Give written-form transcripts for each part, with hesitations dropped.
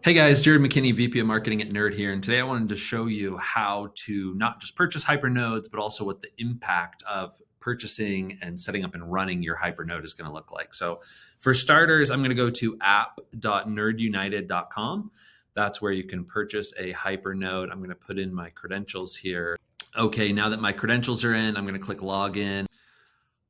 Hey guys, Jared McKinney, VP of Marketing at Nerd here, and today I wanted to show you how to not just purchase Hypernodes, but also what the impact of purchasing and setting up and running your Hypernode is going to look like. So for starters, I'm going to go to app.nerdunited.com. That's where you can purchase a Hypernode. I'm going to put in my credentials here. Okay, now that my credentials are in, I'm going to click login.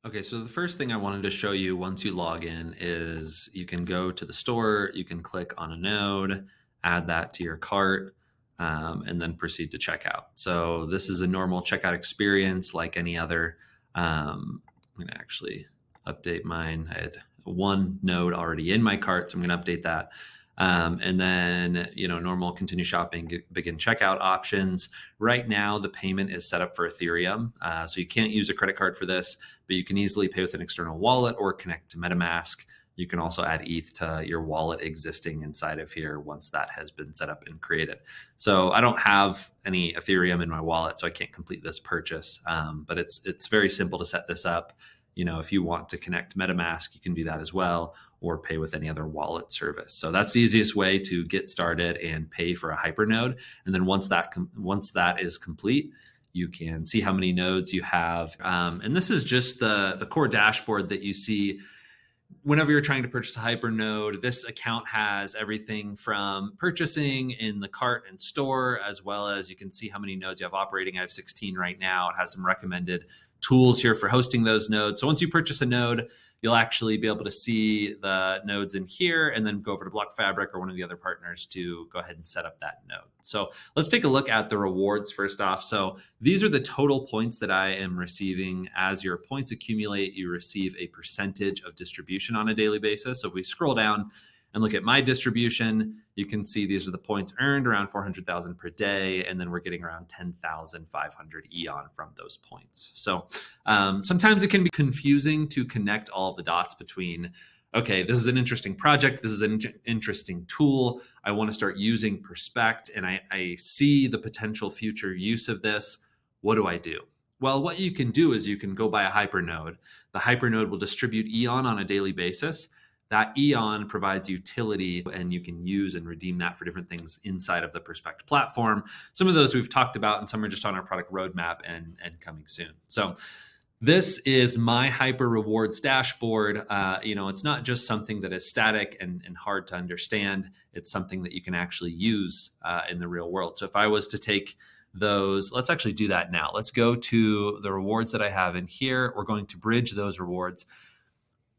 Okay, so the first thing I wanted to show you once you log in is you can go to the store, you can click on a node, add that to your cart, and then proceed to checkout. So this is a normal checkout experience like any other. I'm going to actually update mine. I had one node already in my cart, so I'm going to update that. And then, normal continue shopping, begin checkout options. Right now, the payment is set up for Ethereum. So you can't use a credit card for this, but you can easily pay with an external wallet or connect to MetaMask. You can also add ETH to your wallet existing inside of here once that has been set up and created. So I don't have any Ethereum in my wallet, so I can't complete this purchase. But it's very simple to set this up. If you want to connect to MetaMask, you can do that as well, or pay with any other wallet service. So that's the easiest way to get started and pay for a Hypernode. And then once that is complete, you can see how many nodes you have. And this is just the core dashboard that you see whenever you're trying to purchase a Hypernode. This account has everything from purchasing in the cart and store, as well as you can see how many nodes you have operating. I have 16 right now. It has some recommended tools here for hosting those nodes. So once you purchase a node, you'll actually be able to see the nodes in here and then go over to BlockFabric or one of the other partners to go ahead and set up that node. So let's take a look at the rewards first off. So these are the total points that I am receiving. As your points accumulate, you receive a percentage of distribution on a daily basis. So if we scroll down and look at my distribution, you can see these are the points earned, around 400,000 per day, and then we're getting around 10,500 EON from those points. So sometimes it can be confusing to connect all of the dots between, okay, this is an interesting project, this is an interesting tool, I want to start using Perspect, and I see the potential future use of this. What do I do? Well, what you can do is you can go buy a Hypernode. The Hypernode will distribute EON on a daily basis. That EON provides utility, and you can use and redeem that for different things inside of the Perspect platform. Some of those we've talked about, and some are just on our product roadmap and coming soon. So this is my Hyper Rewards dashboard. It's not just something that is static and hard to understand. It's something that you can actually use in the real world. So if I was to take those, let's actually do that now. Let's go to the rewards that I have in here. We're going to bridge those rewards.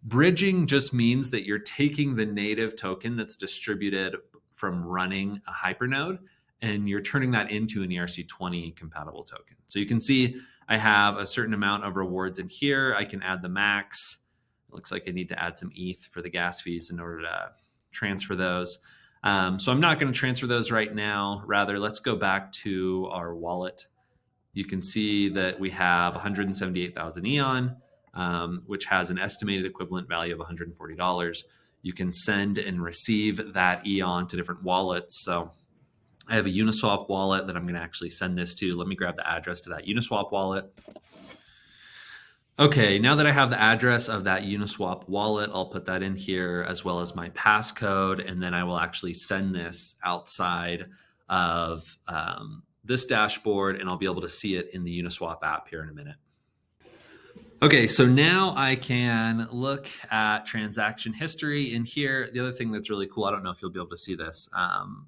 Bridging just means that you're taking the native token that's distributed from running a Hypernode, and you're turning that into an ERC20 compatible token. So you can see I have a certain amount of rewards in here. I can add the max. It looks like I need to add some ETH for the gas fees in order to transfer those. So I'm not going to transfer those right now. Rather, let's go back to our wallet. You can see that we have 178,000 EON. Which has an estimated equivalent value of $140. You can send and receive that EON to different wallets. So I have a Uniswap wallet that I'm going to actually send this to. Let me grab the address to that Uniswap wallet. Okay, now that I have the address of that Uniswap wallet, I'll put that in here as well as my passcode, and then I will actually send this outside of this dashboard, and I'll be able to see it in the Uniswap app here in a minute. Okay, so now I can look at transaction history in here. The other thing that's really cool, I don't know if you'll be able to see this,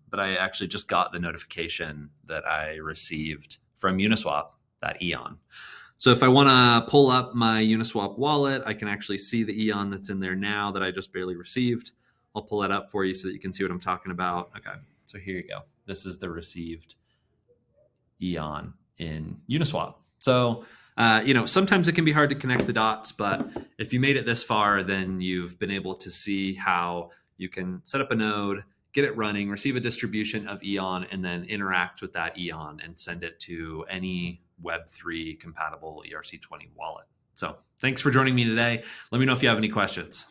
but I actually just got the notification that I received from Uniswap, that EON. So if I want to pull up my Uniswap wallet, I can actually see the EON that's in there now that I just barely received. I'll pull it up for you so that you can see what I'm talking about. Okay, so here you go. This is the received EON in Uniswap. So sometimes it can be hard to connect the dots, but if you made it this far, then you've been able to see how you can set up a node, get it running, receive a distribution of EON, and then interact with that EON and send it to any Web3 compatible ERC20 wallet. So thanks for joining me today. Let me know if you have any questions.